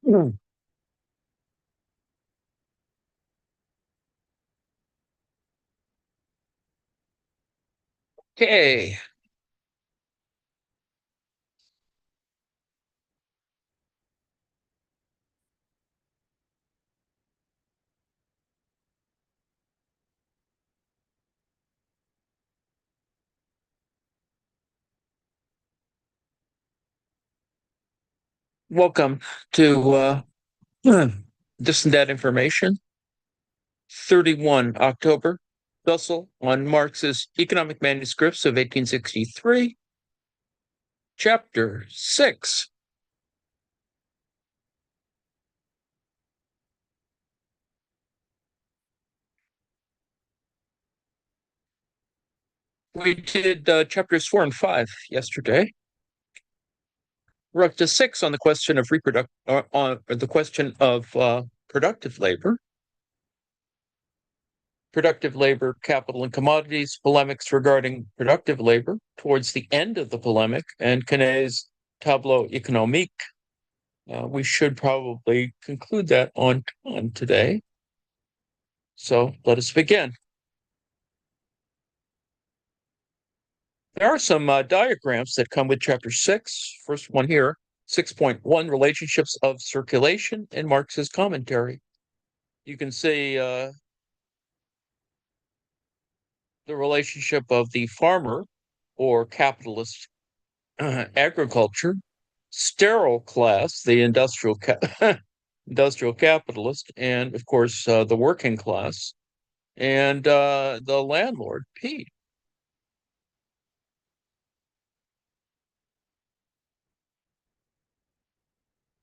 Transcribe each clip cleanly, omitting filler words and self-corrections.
Okay, welcome to This and That Information, 31 October, Dussel on Marx's Economic Manuscripts of 1863, Chapter 6. We did chapters 4 and 5 yesterday. We're up to 6 on the question of productive labor, capital, and commodities, polemics regarding productive labor towards the end of the polemic, and Quenet's tableau économique. We should probably conclude that on time today. So let us begin. There are some diagrams that come with chapter 6. First one here, 6.1, relationships of circulation in Marx's commentary. You can see the relationship of the farmer or capitalist agriculture, sterile class, the industrial capitalist, and of course the working class, and the landlord, P.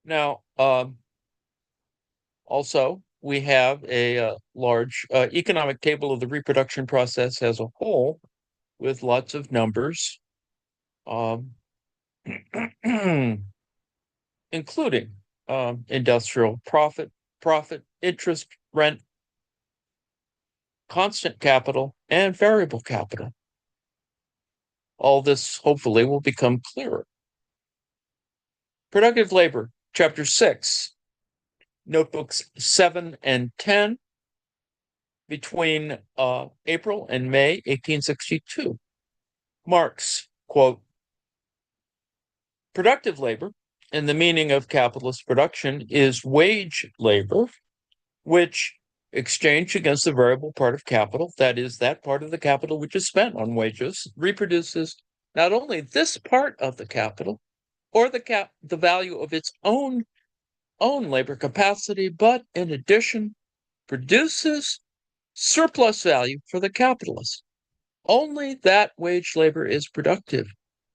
Now, also, we have a large economic table of the reproduction process as a whole with lots of numbers, including industrial profit, interest, rent, constant capital, and variable capital. All this hopefully will become clearer. Productive labor, chapter 6, notebooks 7 and 10, between April and May 1862. Marx, quote, productive labor, in the meaning of capitalist production, is wage labor, which exchanged against the variable part of capital, that is, that part of the capital which is spent on wages, reproduces not only this part of the capital or the value of its own labor capacity, but in addition produces surplus value for the capitalist. Only that wage labor is productive,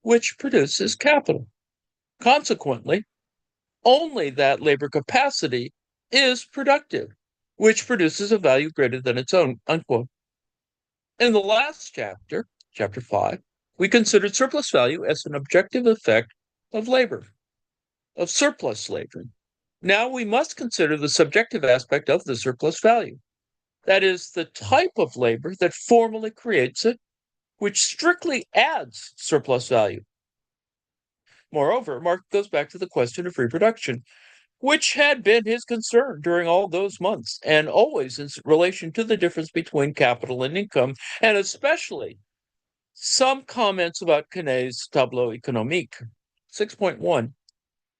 which produces capital. Consequently, only that labor capacity is productive, which produces a value greater than its own, unquote. In the last chapter, chapter 5, we considered surplus value as an objective effect of labor, of surplus labor. Now we must consider the subjective aspect of the surplus value. That is, the type of labor that formally creates it, which strictly adds surplus value. Moreover, Marx goes back to the question of reproduction, which had been his concern during all those months, and always in relation to the difference between capital and income, and especially some comments about Quenet's tableau économique. 6.1,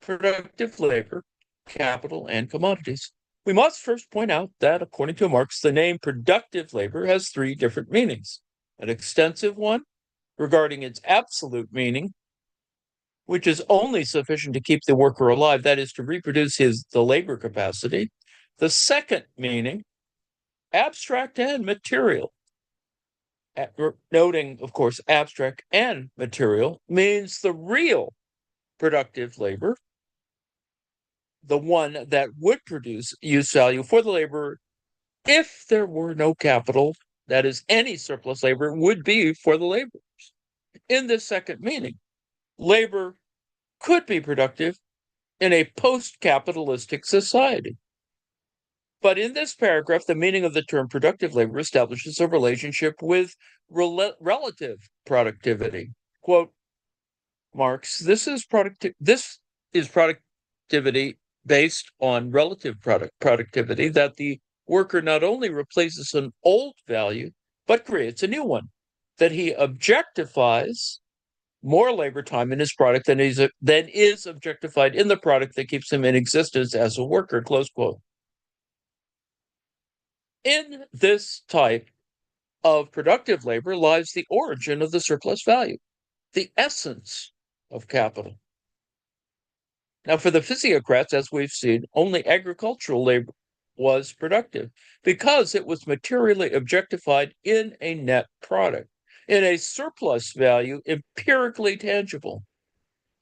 productive labor, capital, and commodities. We must first point out that, according to Marx, the name productive labor has 3 different meanings. An extensive one, regarding its absolute meaning, which is only sufficient to keep the worker alive, that is, to reproduce the labor capacity. The second meaning, abstract and material. Noting, of course, abstract and material means the real productive labor, the one that would produce use value for the laborer if there were no capital, that is, any surplus labor would be for the laborers. In this second meaning, labor could be productive in a post-capitalistic society. But in this paragraph, the meaning of the term productive labor establishes a relationship with relative productivity. Quote, Marx, this is productivity based on relative productivity that the worker not only replaces an old value, but creates a new one, that he objectifies more labor time in his product than is objectified in the product that keeps him in existence as a worker, close quote. In this type of productive labor lies the origin of the surplus value, the essence of capital. Now, for the physiocrats, as we've seen, only agricultural labor was productive because it was materially objectified in a net product, in a surplus value, empirically tangible,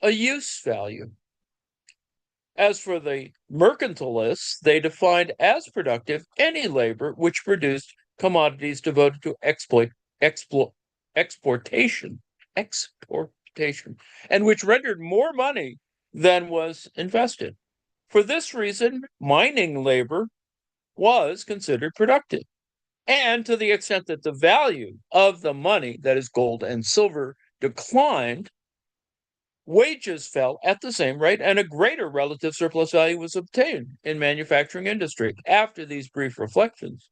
a use value. As for the mercantilists, they defined as productive any labor which produced commodities devoted to exportation, and which rendered more money than was invested. For this reason, mining labor was considered productive. And to the extent that the value of the money, that is gold and silver, declined, wages fell at the same rate, and a greater relative surplus value was obtained in manufacturing industry. After these brief reflections,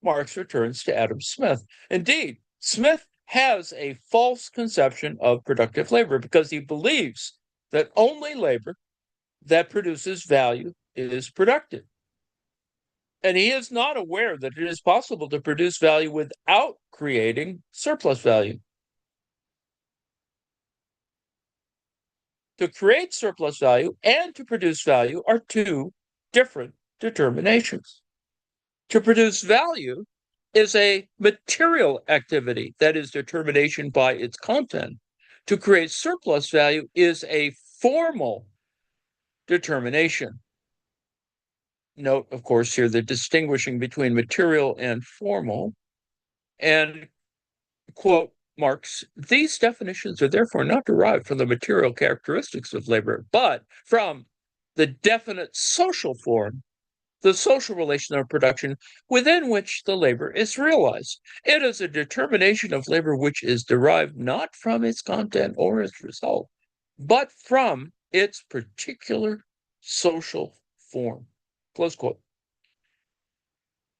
Marx returns to Adam Smith. Indeed, Smith has a false conception of productive labor because he believes that only labor that produces value is productive. And he is not aware that it is possible to produce value without creating surplus value. To create surplus value and to produce value are two different determinations. To produce value is a material activity, that is, determination by its content. To create surplus value is a formal determination. Note, of course, here the distinguishing between material and formal. And, quote, Marx, these definitions are therefore not derived from the material characteristics of labor, but from the definite social form, the social relation of production within which the labor is realized. It is a determination of labor which is derived not from its content or its result, but from its particular social form. Close quote.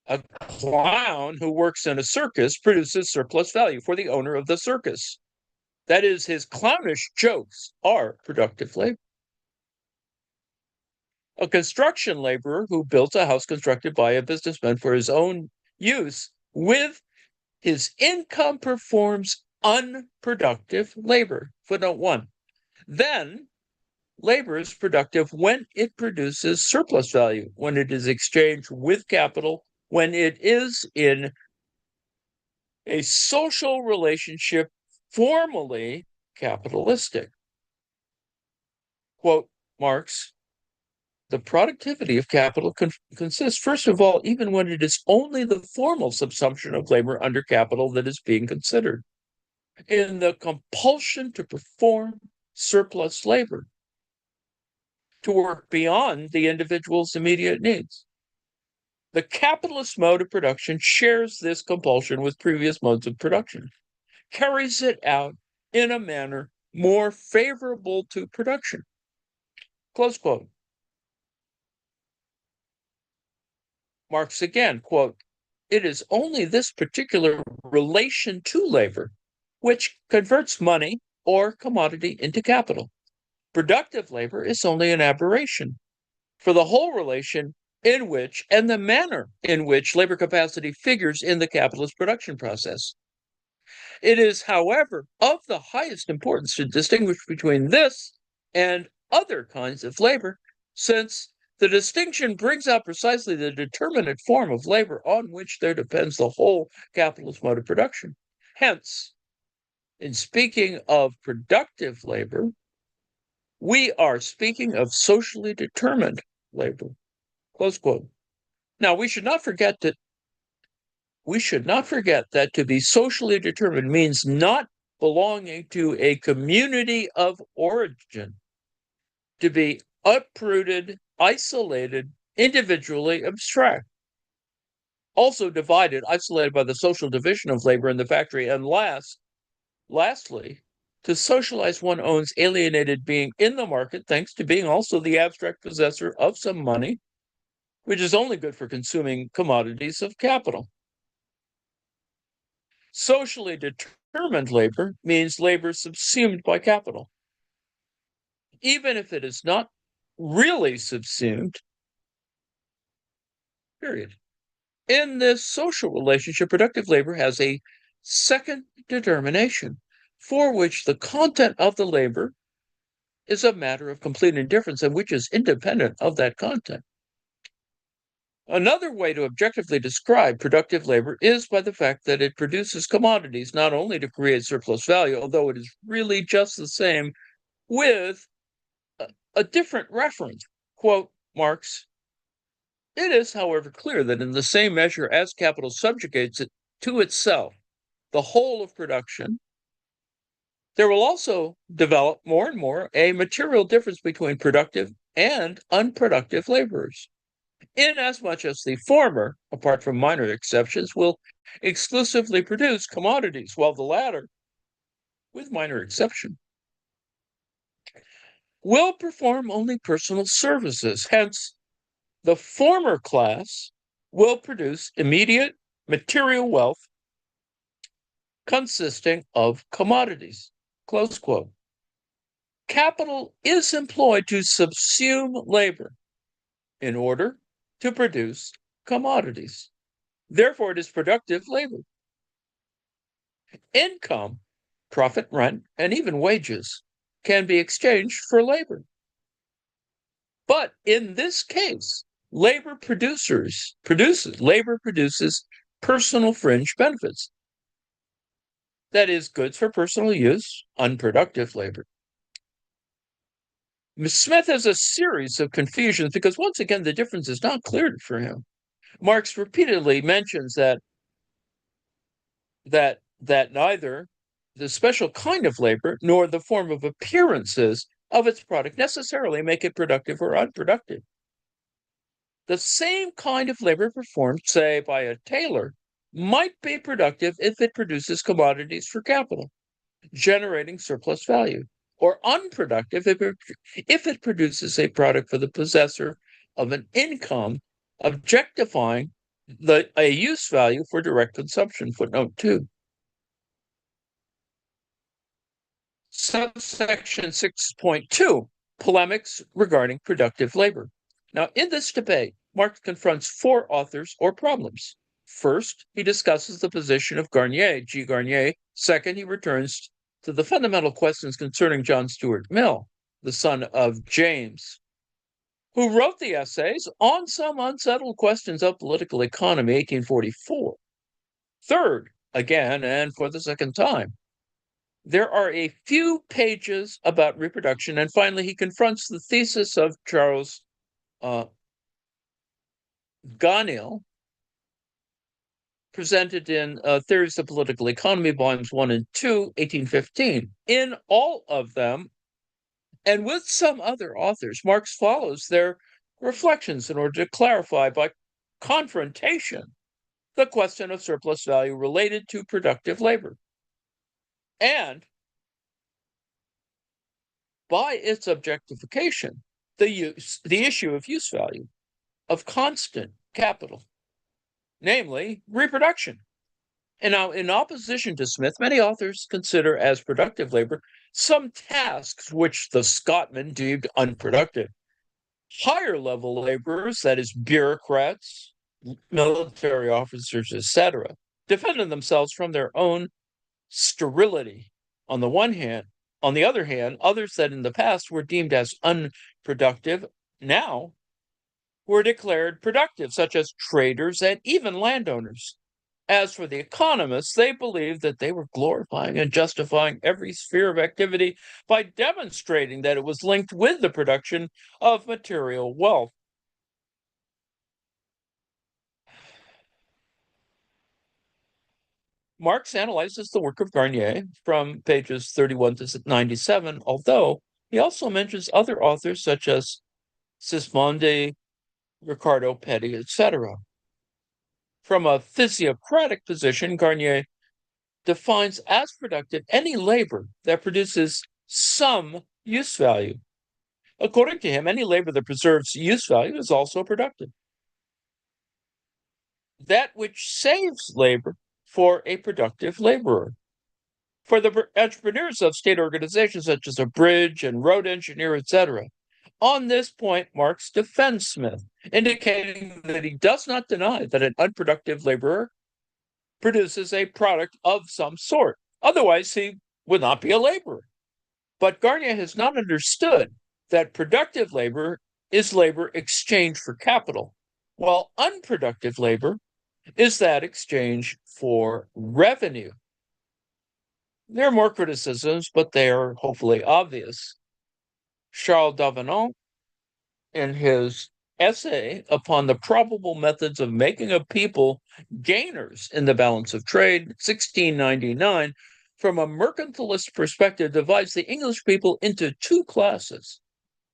A clown who works in a circus produces surplus value for the owner of the circus. That is, his clownish jokes are productive labor. A construction laborer who built a house constructed by a businessman for his own use with his income performs unproductive labor. Footnote 1. Then labor is productive when it produces surplus value, when it is exchanged with capital, when it is in a social relationship formally capitalistic. Quote Marx, the productivity of capital consists, first of all, even when it is only the formal subsumption of labor under capital that is being considered, in the compulsion to perform surplus labor, to work beyond the individual's immediate needs. The capitalist mode of production shares this compulsion with previous modes of production, carries it out in a manner more favorable to production. Close quote. Marx again, quote, it is only this particular relation to labor which converts money or commodity into capital. Productive labor is only an aberration, for the whole relation in which and the manner in which labor capacity figures in the capitalist production process. It is, however, of the highest importance to distinguish between this and other kinds of labor, since the distinction brings out precisely the determinate form of labor on which there depends the whole capitalist mode of production. Hence, in speaking of productive labor, we are speaking of socially determined labor. Close quote. Now, we should not forget that to be socially determined means not belonging to a community of origin, to be uprooted, isolated, individually abstract, also divided, isolated by the social division of labor in the factory, and lastly, To socialize one's own alienated being in the market, thanks to being also the abstract possessor of some money, which is only good for consuming commodities of capital. Socially determined labor means labor subsumed by capital. Even if it is not really subsumed, period. In this social relationship, productive labor has a second determination, for which the content of the labor is a matter of complete indifference and which is independent of that content. Another way to objectively describe productive labor is by the fact that it produces commodities not only to create surplus value, although it is really just the same with a different reference. Quote Marx, "It is, however, clear that in the same measure as capital subjugates it to itself the whole of production, there will also develop more and more a material difference between productive and unproductive laborers, inasmuch as the former, apart from minor exceptions, will exclusively produce commodities, while the latter, with minor exception, will perform only personal services. Hence, the former class will produce immediate material wealth consisting of commodities." Close quote. Capital is employed to subsume labor in order to produce commodities. Therefore, it is productive labor. Income, profit, rent, and even wages can be exchanged for labor. But in this case, labor produces personal fringe benefits. That is, goods for personal use, unproductive labor. Smith has a series of confusions because, once again, the difference is not clear for him. Marx repeatedly mentions that neither the special kind of labor nor the form of appearances of its product necessarily make it productive or unproductive. The same kind of labor performed, say, by a tailor might be productive if it produces commodities for capital, generating surplus value, or unproductive if it produces a product for the possessor of an income, objectifying a use value for direct consumption. Footnote 2. Subsection 6.2, polemics regarding productive labor. Now, in this debate, Marx confronts four authors or problems. First, he discusses the position of G. Garnier. Second, he returns to the fundamental questions concerning John Stuart Mill, the son of James, who wrote the essays on some unsettled questions of political economy, 1844. Third, again, and for the second time, there are a few pages about reproduction, and finally he confronts the thesis of Charles Gaunil, presented in Theories of Political Economy, volumes 1 and 2, 1815. In all of them, and with some other authors, Marx follows their reflections in order to clarify by confrontation the question of surplus value related to productive labor, and by its objectification, the issue of use value of constant capital, namely reproduction. And now, in opposition to Smith, many authors consider as productive labor some tasks which the Scotsman deemed unproductive. Higher level laborers, that is, bureaucrats, military officers, etc., defended themselves from their own sterility on the one hand. On the other hand, others that in the past were deemed as unproductive now were declared productive, such as traders and even landowners. As for the economists, they believed that they were glorifying and justifying every sphere of activity by demonstrating that it was linked with the production of material wealth. Marx analyzes the work of Garnier from pages 31 to 97, although he also mentions other authors such as Sismondi, Ricardo Petti, etc. From a physiocratic position, Garnier defines as productive any labor that produces some use value. According to him, any labor that preserves use value is also productive. That which saves labor for a productive laborer. For the entrepreneurs of state organizations such as a bridge and road engineer, etc. On this point, Marx defends Smith, indicating that he does not deny that an unproductive laborer produces a product of some sort. Otherwise, he would not be a laborer. But Garnier has not understood that productive labor is labor exchanged for capital, while unproductive labor is that exchange for revenue. There are more criticisms, but they are hopefully obvious. Charles Davenant, in his essay upon the probable methods of making a people gainers in the balance of trade, 1699, from a mercantilist perspective, divides the English people into two classes: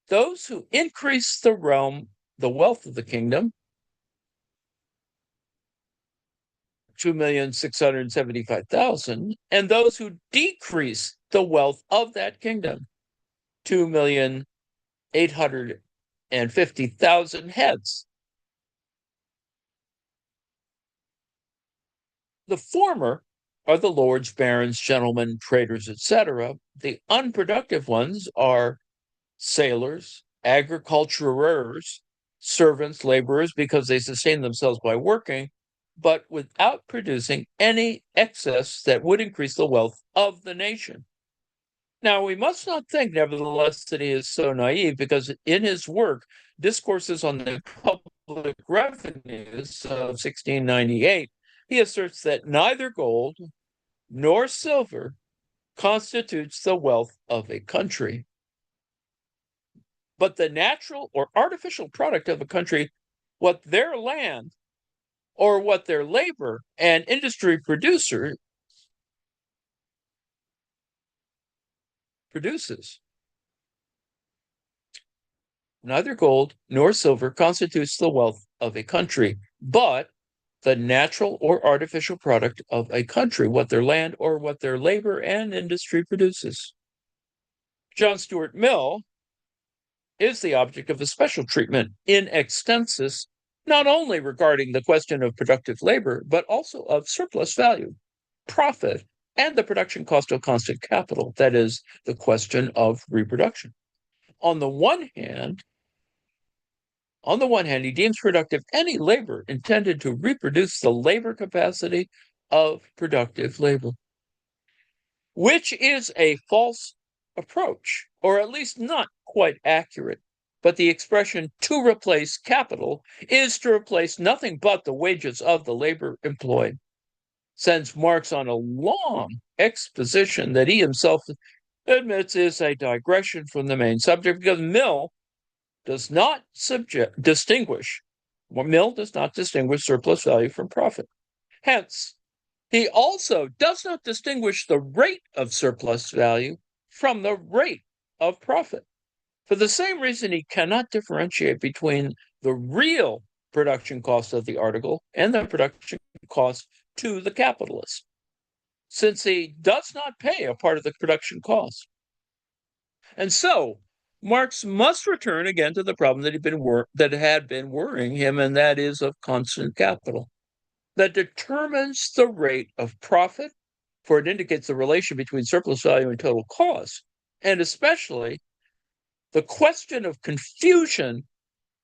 those who increase the wealth of the kingdom, 2,675,000, and those who decrease the wealth of that kingdom, 2,850,000 heads. The former are the lords, barons, gentlemen, traders, etc. The unproductive ones are sailors, agriculturers, servants, laborers, because they sustain themselves by working, but without producing any excess that would increase the wealth of the nation. Now, we must not think, nevertheless, that he is so naive, because in his work, Discourses on the Public Revenues of 1698, he asserts that neither gold nor silver constitutes the wealth of a country, but the natural or artificial product of a country, what their land or what their labor and industry produces. Neither gold nor silver constitutes the wealth of a country, but the natural or artificial product of a country, what their land or what their labor and industry produces. John Stuart Mill is the object of a special treatment in extensis, not only regarding the question of productive labor, but also of surplus value, profit, and the production cost of constant capital, that is, the question of reproduction. On the one hand, he deems productive any labor intended to reproduce the labor capacity of productive labor, which is a false approach, or at least not quite accurate. But the expression "to replace capital" is to replace nothing but the wages of the labor employed, sends Marx on a long exposition that he himself admits is a digression from the main subject, because Mill does not distinguish surplus value from profit. Hence, he also does not distinguish the rate of surplus value from the rate of profit. For the same reason, he cannot differentiate between the real production cost of the article and the production cost to the capitalist, since he does not pay a part of the production cost. And so, Marx must return again to the problem that had been worrying him, and that is of constant capital, that determines the rate of profit, for it indicates the relation between surplus value and total cost, and especially the question of confusion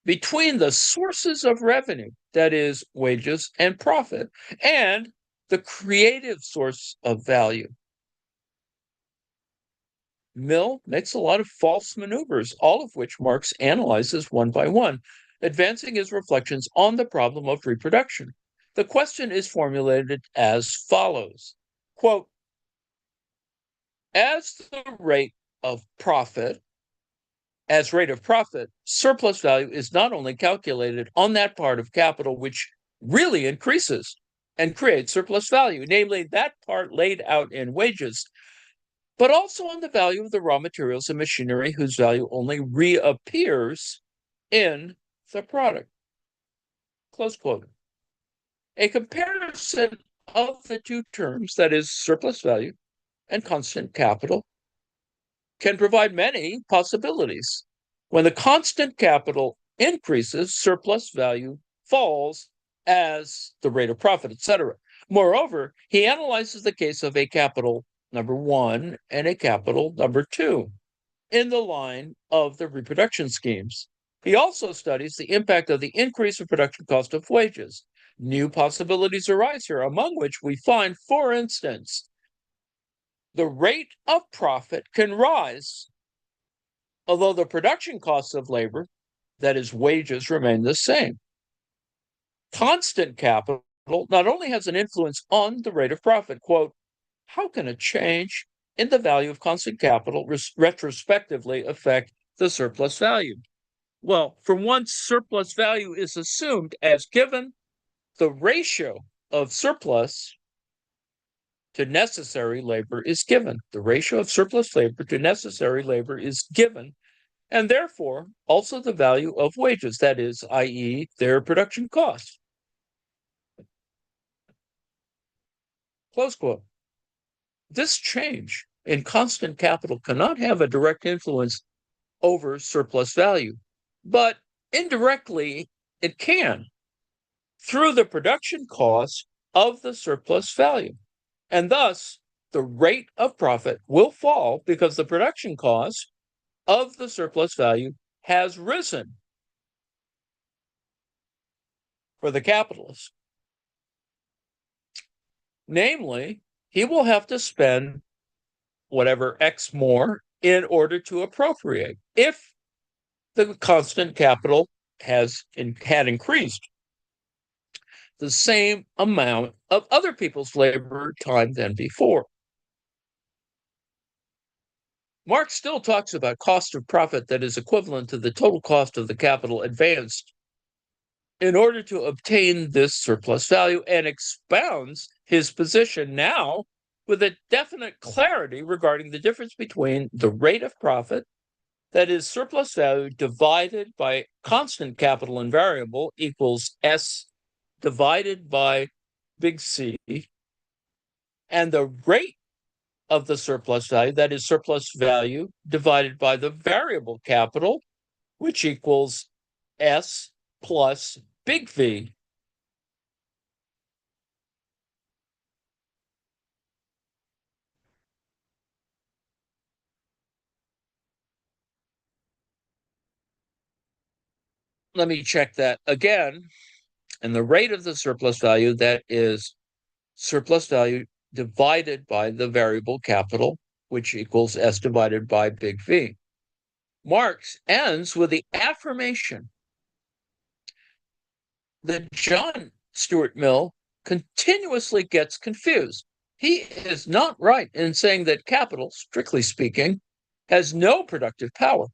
between the sources of revenue, that is, wages and profit, and the creative source of value. Mill makes a lot of false maneuvers, all of which Marx analyzes one by one, advancing his reflections on the problem of reproduction. The question is formulated as follows, quote, as rate of profit, surplus value is not only calculated on that part of capital which really increases and creates surplus value, namely that part laid out in wages, but also on the value of the raw materials and machinery whose value only reappears in the product. Close quote. A comparison of the two terms, that is, surplus value and constant capital, can provide many possibilities. When the constant capital increases, surplus value falls as the rate of profit, etc. Moreover, he analyzes the case of a capital number one and a capital number two in the line of the reproduction schemes. He also studies the impact of the increase of production cost of wages. New possibilities arise here, among which we find, for instance, the rate of profit can rise, although the production costs of labor, that is, wages, remain the same. Constant capital not only has an influence on the rate of profit, quote, how can a change in the value of constant capital retrospectively affect the surplus value? Well, for once surplus value is assumed as given, the ratio of surplus to necessary labor is given. The ratio of surplus labor to necessary labor is given, and therefore also the value of wages, that is, i.e., their production costs. Close quote. This change in constant capital cannot have a direct influence over surplus value, but indirectly it can through the production cost of the surplus value. And thus, the rate of profit will fall because the production cost of the surplus value has risen for the capitalist. Namely, he will have to spend whatever X more in order to appropriate if the constant capital had increased the same amount of other people's labor time than before. Marx still talks about cost of profit that is equivalent to the total cost of the capital advanced in order to obtain this surplus value, and expounds his position now with a definite clarity regarding the difference between the rate of profit, that is, surplus value divided by constant capital and variable equals S divided by big C, and the rate of the surplus value, that is, surplus value divided by the variable capital, which equals S plus big V. Let me check that again. And the rate of the surplus value, that is surplus value divided by the variable capital, which equals S divided by big V. Marx ends with the affirmation that John Stuart Mill continuously gets confused. He is not right in saying that capital, strictly speaking, has no productive power.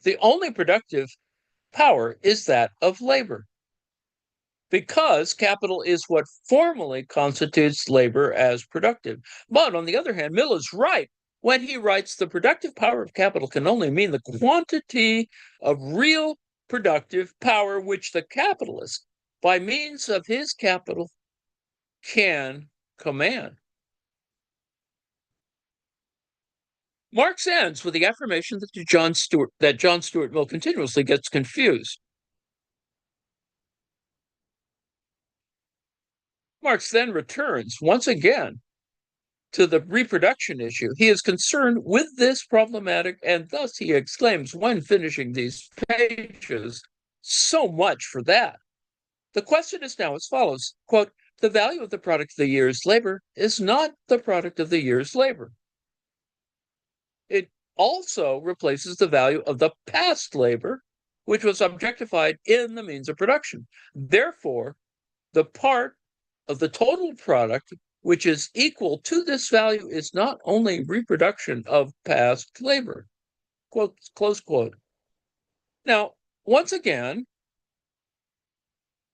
The only productive power is that of labor, because capital is what formally constitutes labor as productive. But on the other hand, Mill is right when he writes the productive power of capital can only mean the quantity of real productive power which the capitalist, by means of his capital, can command. Marx ends with the affirmation that John Stuart Mill continuously gets confused. Marx then returns once again to the reproduction issue. He is concerned with this problematic, and thus he exclaims when finishing these pages, so much for that. The question is now as follows, quote, the value of the product of the year's labor is not the product of the year's labor. It also replaces the value of the past labor, which was objectified in the means of production. Therefore, the part of the total product which is equal to this value is not only reproduction of past labor. Quote, close quote. Now, once again,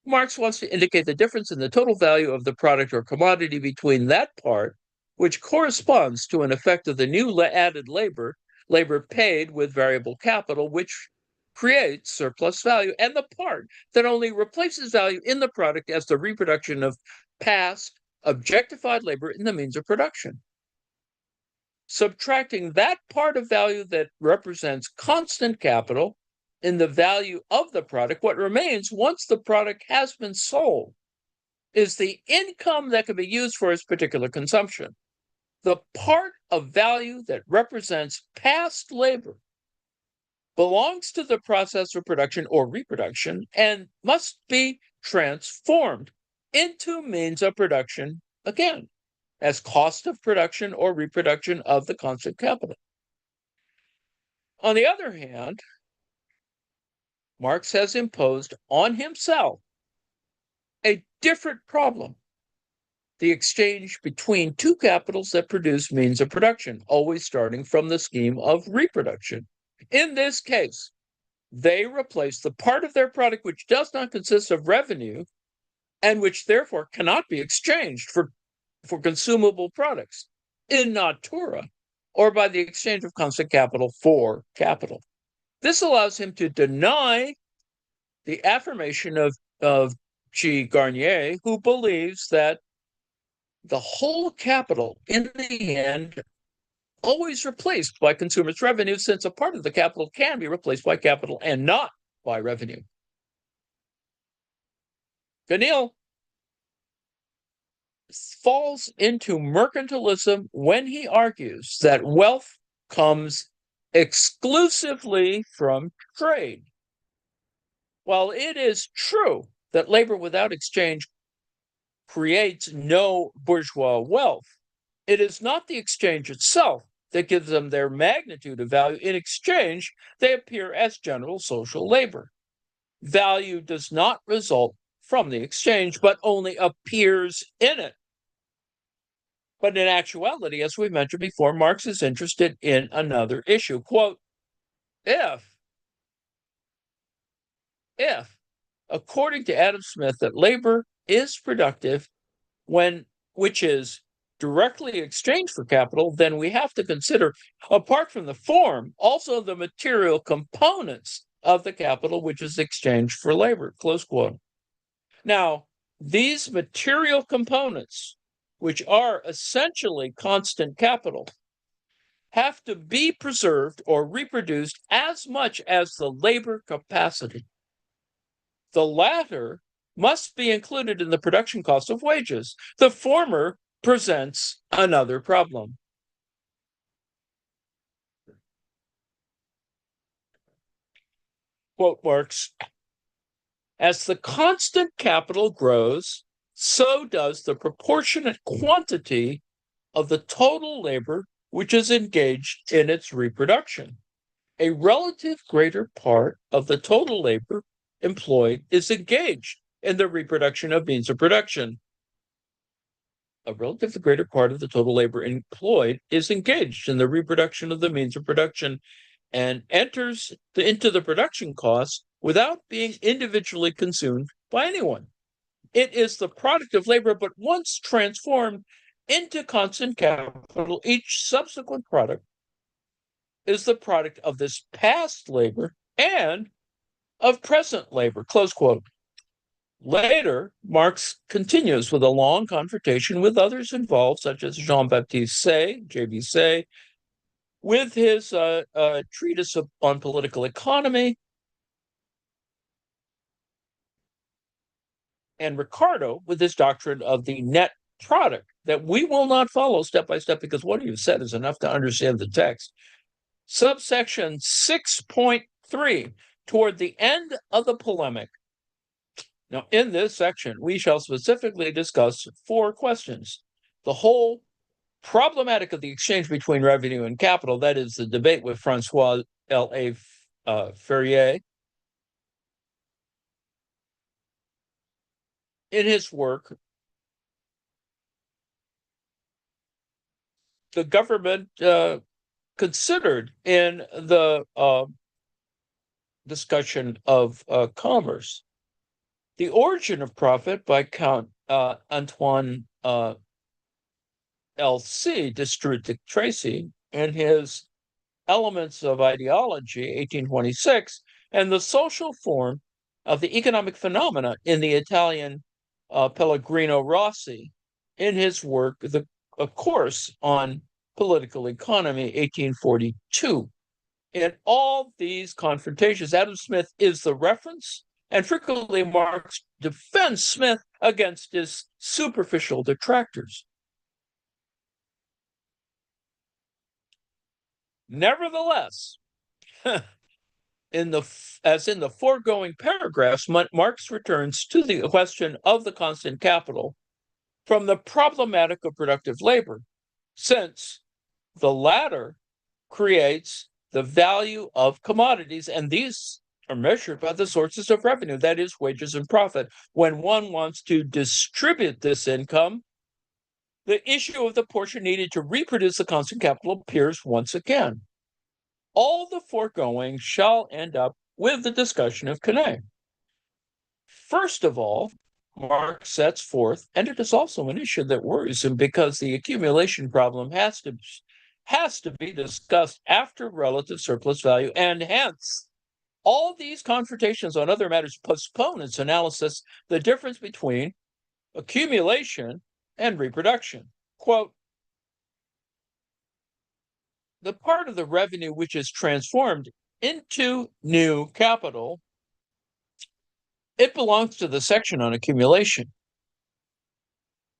Marx wants to indicate the difference in the total value of the product or commodity between that part, which corresponds to an effect of the new added labor paid with variable capital, which creates surplus value, and the part that only replaces value in the product as the reproduction of past objectified labor in the means of production. Subtracting that part of value that represents constant capital in the value of the product, what remains once the product has been sold is the income that can be used for its particular consumption. The part of value that represents past labor belongs to the process of production or reproduction and must be transformed into means of production again as cost of production or reproduction of the constant capital. On the other hand, Marx has imposed on himself a different problem: the exchange between two capitals that produce means of production, always starting from the scheme of reproduction. In this case, they replace the part of their product which does not consist of revenue and which therefore cannot be exchanged for consumable products in natura or by the exchange of constant capital for capital. This allows him to deny the affirmation of G. Garnier, who believes that the whole capital in the end always replaced by consumers' revenue, since a part of the capital can be replaced by capital and not by revenue. Ganil falls into mercantilism when he argues that wealth comes exclusively from trade. While it is true that labor without exchange creates no bourgeois wealth, it is not the exchange itself that gives them their magnitude of value. In exchange, they appear as general social labor. Value does not result from the exchange, but only appears in it. But in actuality, as we mentioned before, Marx is interested in another issue. Quote, if, according to Adam Smith, that labor is productive which is directly exchanged for capital, then we have to consider, apart from the form, also the material components of the capital which is exchanged for labor, close quote. Now, these material components, which are essentially constant capital, have to be preserved or reproduced as much as the labor capacity. The latter must be included in the production cost of wages. The former presents another problem. Quote Marx, as the constant capital grows, so does the proportionate quantity of the total labor which is engaged in its reproduction. A relative greater part of the total labor employed is engaged in the reproduction of means of production. A relatively greater part of the total labor employed is engaged in the reproduction of the means of production and enters into the production costs without being individually consumed by anyone. It is the product of labor, but once transformed into constant capital, each subsequent product is the product of this past labor and of present labor, close quote. Later, Marx continues with a long confrontation with others involved, such as Jean-Baptiste Say, J.B. Say, with his treatise on political economy, and Ricardo with his doctrine of the net product that we will not follow step by step, because what you've said is enough to understand the text. Subsection 6.3, toward the end of the polemic. Now, in this section, we shall specifically discuss 4 questions. The whole problematic of the exchange between revenue and capital, that is the debate with Francois L.A. Ferrier. In his work, the government considered in the discussion of commerce. The Origin of Profit by Count Antoine L.C. Destructic-Tracy, in his Elements of Ideology, 1826, and the social form of the economic phenomena in the Italian Pellegrino Rossi in his work, A Course on Political Economy, 1842. In all these confrontations, Adam Smith is the reference, and frequently Marx defends Smith against his superficial detractors. Nevertheless, as in the foregoing paragraphs, Marx returns to the question of the constant capital from the problematic of productive labor, since the latter creates the value of commodities, and these are measured by the sources of revenue, that is, wages and profit. When one wants to distribute this income, the issue of the portion needed to reproduce the constant capital appears once again. All the foregoing shall end up with the discussion of Quenet. First of all, Marx sets forth, and it is also an issue that worries him because the accumulation problem has to be discussed after relative surplus value, and hence all these confrontations on other matters postpone its analysis, the difference between accumulation and reproduction. Quote, the part of the revenue which is transformed into new capital, it belongs to the section on accumulation.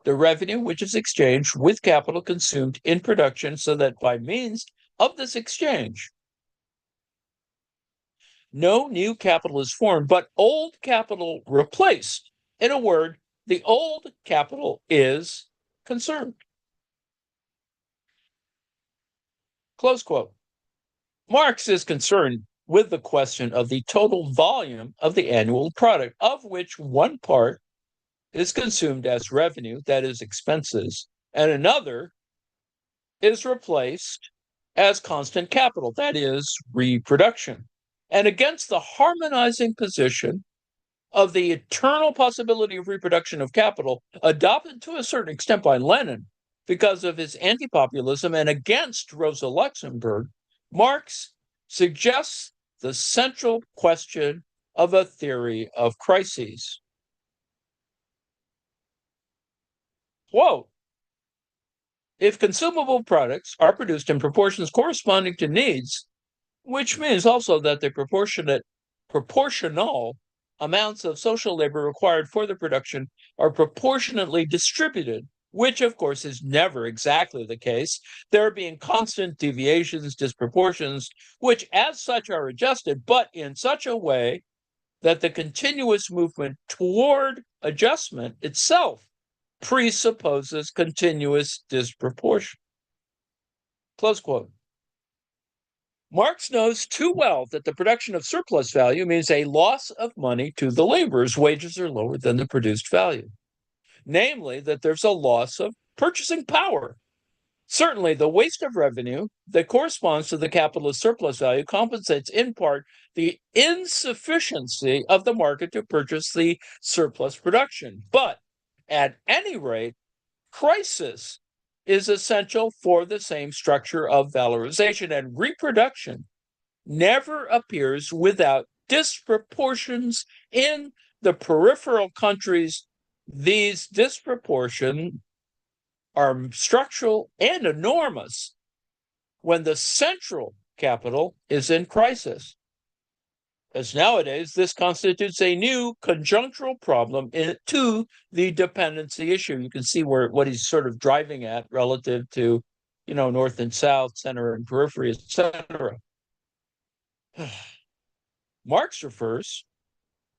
The revenue which is exchanged with capital consumed in production, so that by means of this exchange, no new capital is formed, but old capital replaced. In a word, the old capital is conserved. Close quote. Marx is concerned with the question of the total volume of the annual product, of which one part is consumed as revenue, that is, expenses, and another is replaced as constant capital, that is, reproduction. And against the harmonizing position of the eternal possibility of reproduction of capital, adopted to a certain extent by Lenin because of his anti-populism, and against Rosa Luxemburg, Marx suggests the central question of a theory of crises. Quote, if consumable products are produced in proportions corresponding to needs, which means also that the proportional amounts of social labor required for the production are proportionately distributed, which of course is never exactly the case, there being constant deviations, disproportions, which as such are adjusted, but in such a way that the continuous movement toward adjustment itself presupposes continuous disproportion. Close quote. Marx knows too well that the production of surplus value means a loss of money to the laborers. Wages are lower than the produced value. Namely, that there's a loss of purchasing power. Certainly, the waste of revenue that corresponds to the capitalist surplus value compensates in part the insufficiency of the market to purchase the surplus production. But at any rate, crisis is essential for the same structure of valorization, and reproduction never appears without disproportions in the peripheral countries. These disproportions are structural and enormous when the central capital is in crisis. As nowadays, this constitutes a new conjunctural problem to the dependency issue. You can see what he's sort of driving at relative to, north and south, center and periphery, etc. Marx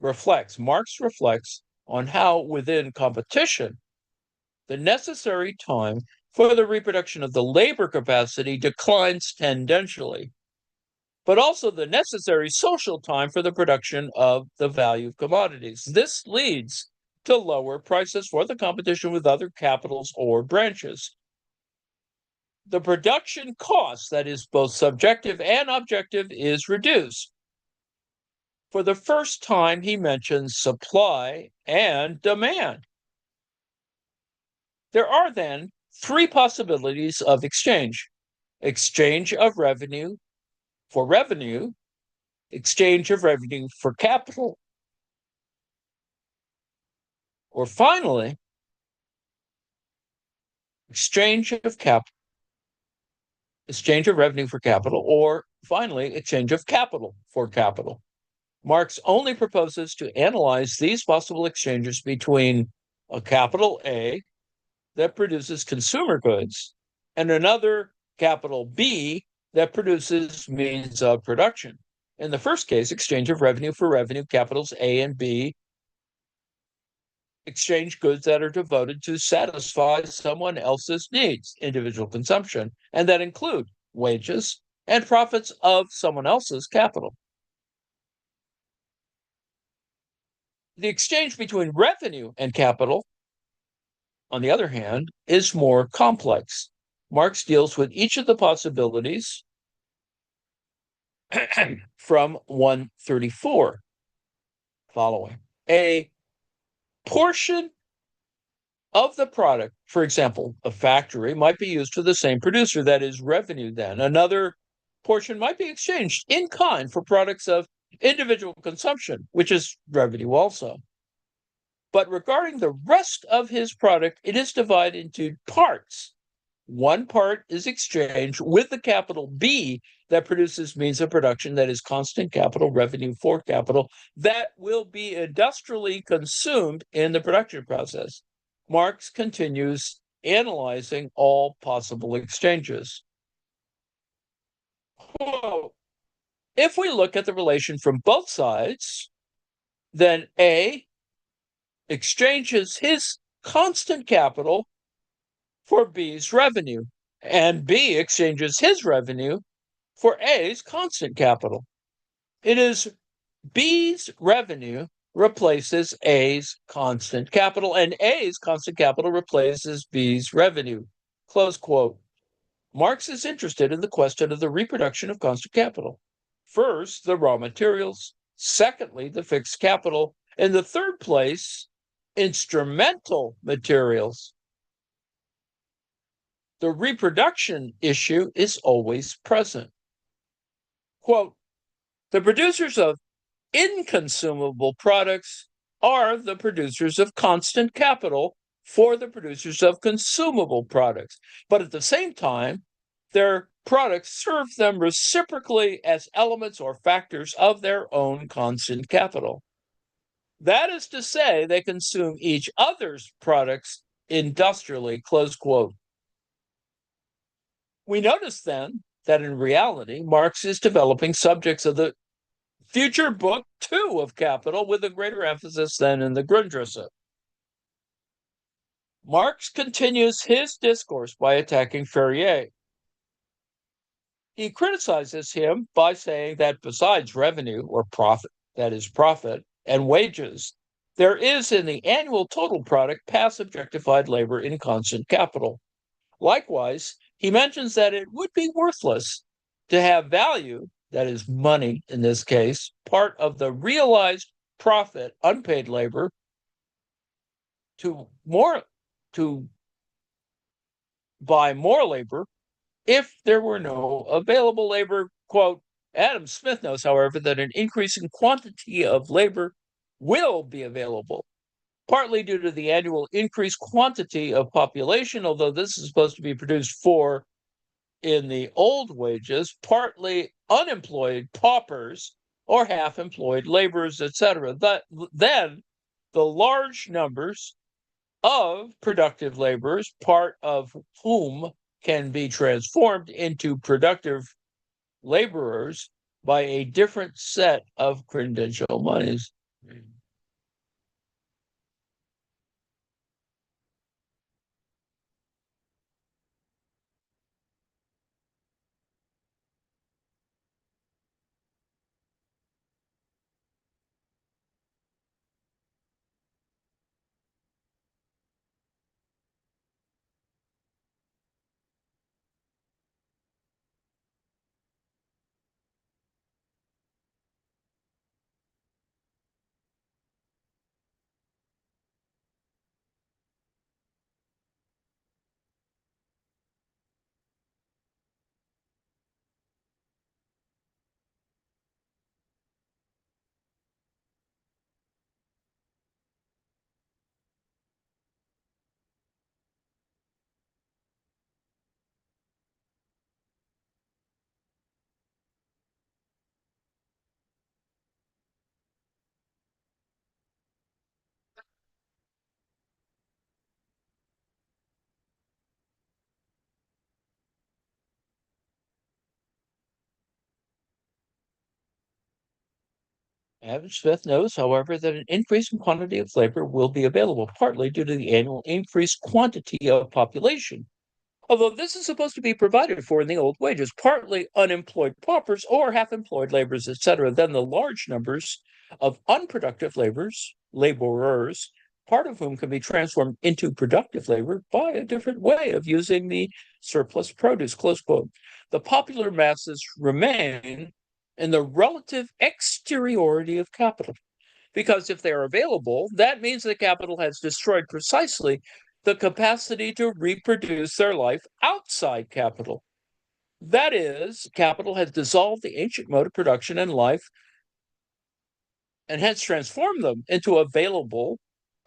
reflects on how within competition, the necessary time for the reproduction of the labor capacity declines tendentially, but also the necessary social time for the production of the value of commodities. This leads to lower prices for the competition with other capitals or branches. The production cost, that is both subjective and objective, is reduced. For the first time, he mentions supply and demand. There are then three possibilities of exchange: exchange of revenue for revenue, exchange of revenue for capital. Or finally, exchange of revenue for capital, or finally, exchange of capital for capital. Marx only proposes to analyze these possible exchanges between a capital A that produces consumer goods and another capital B that produces means of production. In the first case, exchange of revenue for revenue, capitals A and B exchange goods that are devoted to satisfy someone else's needs, individual consumption, and that include wages and profits of someone else's capital. The exchange between revenue and capital, on the other hand, is more complex. Marx deals with each of the possibilities from 134 following. A portion of the product, for example, a factory, might be used for the same producer, that is revenue then. Another portion might be exchanged in kind for products of individual consumption, which is revenue also. But regarding the rest of his product, it is divided into parts. One part is exchanged with the capital B that produces means of production, that is constant capital, revenue for capital, that will be industrially consumed in the production process. Marx continues analyzing all possible exchanges. Well, if we look at the relation from both sides, then A exchanges his constant capital for B's revenue, and B exchanges his revenue for A's constant capital. It is B's revenue replaces A's constant capital, and A's constant capital replaces B's revenue. Close quote. Marx is interested in the question of the reproduction of constant capital. First, the raw materials. Secondly, the fixed capital. In the third place, instrumental materials. The reproduction issue is always present. Quote, the producers of inconsumable products are the producers of constant capital for the producers of consumable products. But at the same time, their products serve them reciprocally as elements or factors of their own constant capital. That is to say, they consume each other's products industrially, close quote. We notice then that in reality, Marx is developing subjects of the future book 2 of Capital with a greater emphasis than in the Grundrisse. Marx continues his discourse by attacking Fourier. He criticizes him by saying that besides revenue or profit, that is profit, and wages, there is in the annual total product past objectified labor in constant capital. Likewise, he mentions that it would be worthless to have value, that is money in this case, part of the realized profit, unpaid labor, to buy more labor if there were no available labor. Quote, Adam Smith knows, however, that an increasing quantity of labor will be available, partly due to the annual increased quantity of population, although this is supposed to be produced for in the old wages, partly unemployed paupers or half-employed laborers, etc. Then the large numbers of productive laborers, part of whom can be transformed into productive laborers by a different set of credential monies. Adam Smith knows, however, that an increase in quantity of labor will be available, partly due to the annual increased quantity of population. Although this is supposed to be provided for in the old wages, partly unemployed paupers or half-employed laborers, etc., then the large numbers of unproductive laborers, part of whom can be transformed into productive labor by a different way of using the surplus produce, close quote. The popular masses remain in the relative exteriority of capital, because if they are available, that means that capital has destroyed precisely the capacity to reproduce their life outside capital. That is, capital has dissolved the ancient mode of production and life and hence transformed them into available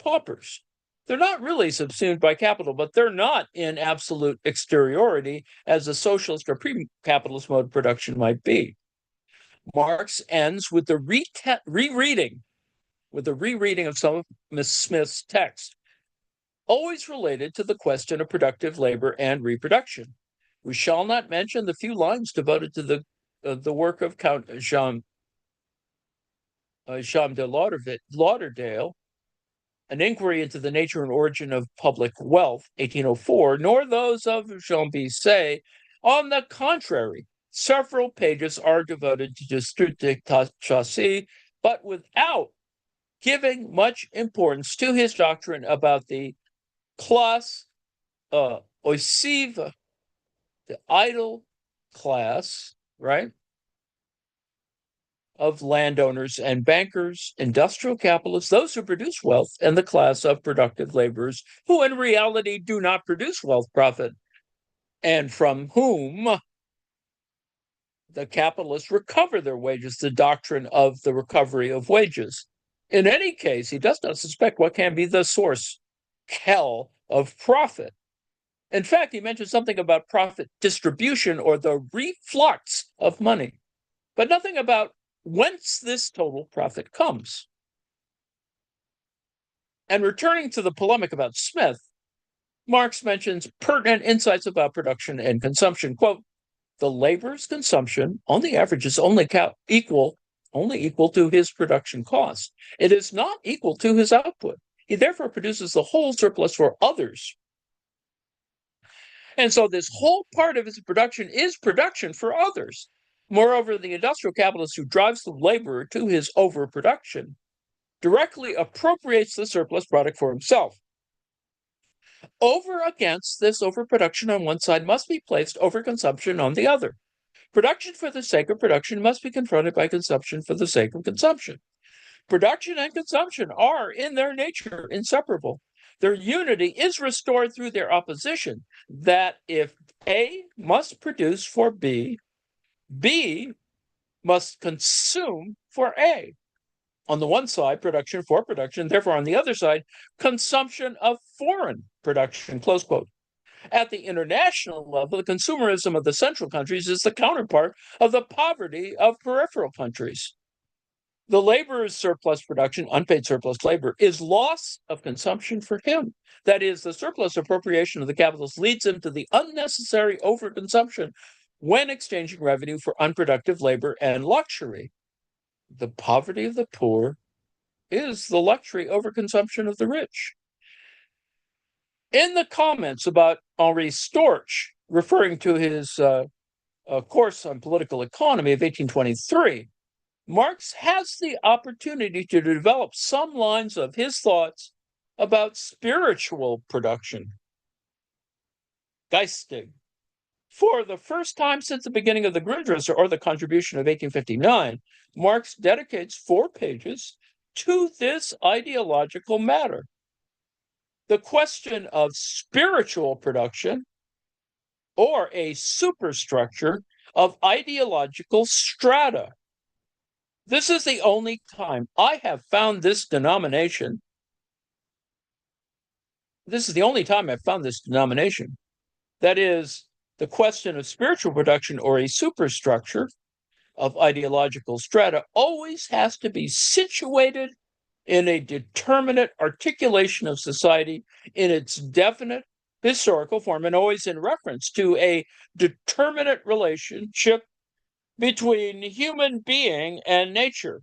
paupers. They're not really subsumed by capital, but they're not in absolute exteriority as a socialist or pre-capitalist mode of production might be. Marx ends with the rereading of some of Miss Smith's text, always related to the question of productive labor and reproduction. We shall not mention the few lines devoted to the work of Count Jean de Lauderdale, An Inquiry into the Nature and Origin of Public Wealth, 1804, nor those of Jean Bisset. On the contrary, several pages are devoted to dis&datInformation, but without giving much importance to his doctrine about the class oisive, the idle class, right, of landowners and bankers, industrial capitalists, those who produce wealth, and the class of productive laborers who in reality do not produce wealth, profit, and from whom the capitalists recover their wages, the doctrine of the recovery of wages. In any case, he does not suspect what can be the source, hell, of profit. In fact, he mentions something about profit distribution or the reflux of money, but nothing about whence this total profit comes. And returning to the polemic about Smith, Marx mentions pertinent insights about production and consumption. Quote, the laborer's consumption on the average is only equal to his production cost. It is not equal to his output. He therefore produces the whole surplus for others. And so this whole part of his production is production for others. Moreover, the industrial capitalist who drives the laborer to his overproduction directly appropriates the surplus product for himself. Over against this overproduction on one side must be placed overconsumption on the other. Production for the sake of production must be confronted by consumption for the sake of consumption. Production and consumption are, in their nature, inseparable. Their unity is restored through their opposition, that if A must produce for B, B must consume for A. On the one side, production for production, therefore on the other side, consumption of foreign production, close quote. At the international level, the consumerism of the central countries is the counterpart of the poverty of peripheral countries. The laborer's surplus production, unpaid surplus labor, is loss of consumption for him. That is, the surplus appropriation of the capitalist leads him to the unnecessary overconsumption when exchanging revenue for unproductive labor and luxury. The poverty of the poor is the luxury overconsumption of the rich. In the comments about Henri Storch, referring to his course on political economy of 1823, Marx has the opportunity to develop some lines of his thoughts about spiritual production, geistig. For the first time since the beginning of the Grundrisse, or the Contribution of 1859, Marx dedicates 4 pages to this ideological matter. The question of spiritual production, or a superstructure of ideological strata. This is the only time I have found this denomination. This is the only time I've found this denomination. That is, the question of spiritual production or a superstructure of ideological strata always has to be situated in a determinate articulation of society in its definite historical form, and always in reference to a determinate relationship between human being and nature.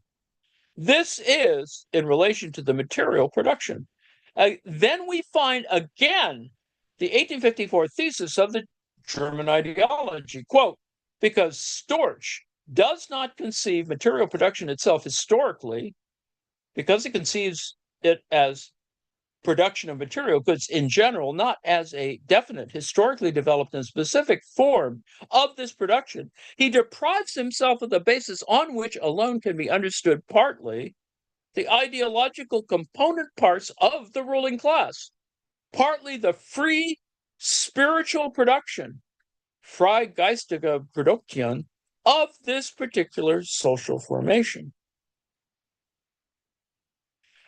This is in relation to the material production. Then we find again the 1854 thesis of the German ideology, quote, because Storch does not conceive material production itself historically, because it conceives it as production of material goods in general, not as a definite, historically developed and specific form of this production, he deprives himself of the basis on which alone can be understood partly the ideological component parts of the ruling class, partly the free spiritual production, freie geistige Produktion, of this particular social formation.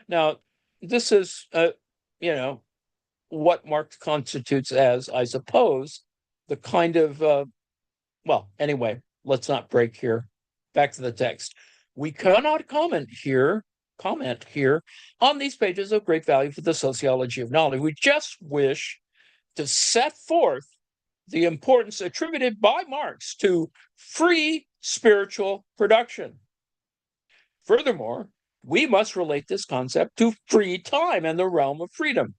Now, this is, what Marx constitutes as, I suppose, the kind of, well, anyway, let's not break here. Back to the text. We cannot comment here on these pages of great value for the sociology of knowledge. We just wish to set forth the importance attributed by Marx to free spiritual production. Furthermore, we must relate this concept to free time and the realm of freedom,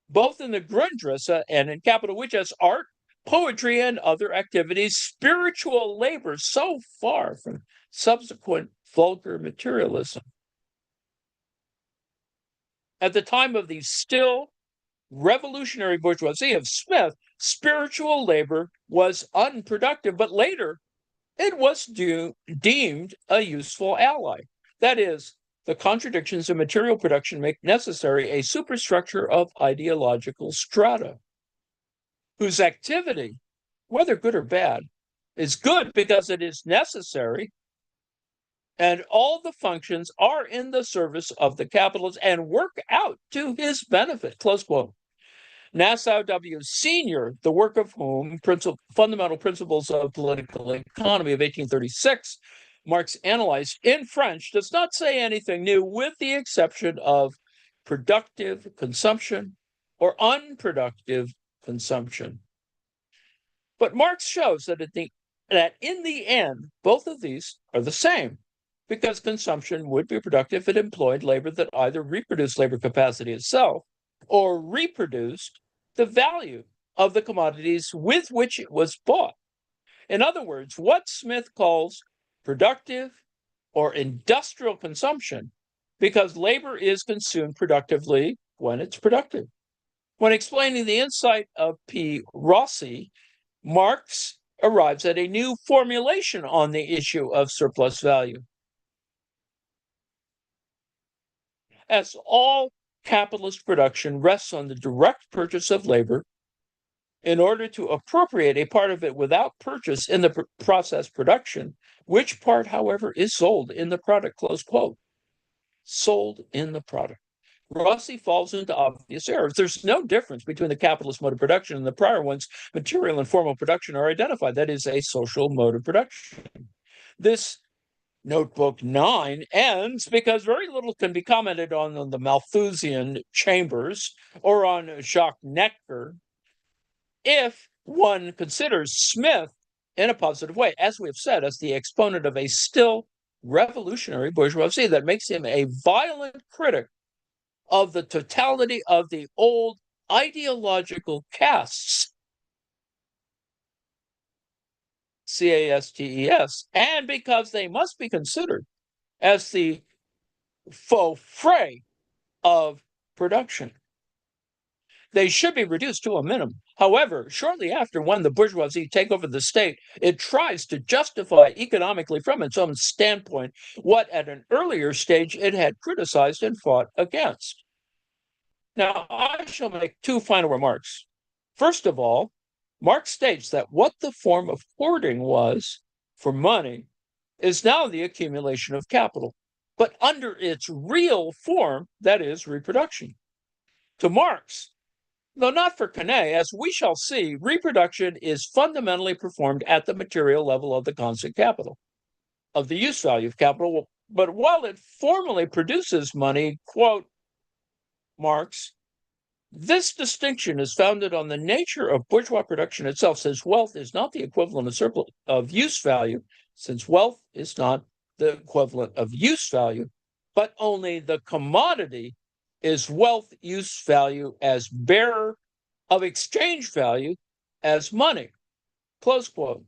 both in the Grundrisse and in capital, which as art, poetry, and other activities, spiritual labor so far from subsequent vulgar materialism. At the time of the still revolutionary bourgeoisie of Smith, spiritual labor was unproductive, but later it was deemed a useful ally. That is, the contradictions in material production make necessary a superstructure of ideological strata, whose activity, whether good or bad, is good because it is necessary, and all the functions are in the service of the capitalist and work out to his benefit, close quote. Nassau W. Sr., the work of whom, Fundamental Principles of Political Economy of 1836, Marx analyzed in French, does not say anything new, with the exception of productive consumption or unproductive consumption. But Marx shows that in the end, both of these are the same, because consumption would be productive if it employed labor that either reproduced labor capacity itself or reproduced the value of the commodities with which it was bought. In other words, what Smith calls productive or industrial consumption, because labor is consumed productively when it's productive. When explaining the insight of P. Rossi, Marx arrives at a new formulation on the issue of surplus value. As all capitalist production rests on the direct purchase of labor, in order to appropriate a part of it without purchase in the process production, which part, however, is sold in the product, close quote. Sold in the product. Rossi falls into obvious errors. There's no difference between the capitalist mode of production and the prior ones. Material and formal production are identified. That is a social mode of production. This Notebook 9 ends because very little can be commented on the Malthusian Chambers or on Jacques Necker if one considers Smith in a positive way, as we have said, as the exponent of a still revolutionary bourgeoisie that makes him a violent critic of the totality of the old ideological castes, castes, and because they must be considered as the faux frais of production. They should be reduced to a minimum. However, shortly after, when the bourgeoisie take over the state, it tries to justify economically from its own standpoint what at an earlier stage it had criticized and fought against. Now, I shall make two final remarks. First of all, Marx states that what the form of hoarding was for money is now the accumulation of capital, but under its real form, that is, reproduction. To Marx, though not for Quenet, as we shall see, reproduction is fundamentally performed at the material level of the constant capital, of the use value of capital. But while it formally produces money, quote, Marx, this distinction is founded on the nature of bourgeois production itself, since wealth is not the equivalent of use value, since wealth is not the equivalent of use value, but only the commodity is wealth use value as bearer of exchange value as money. Close quote.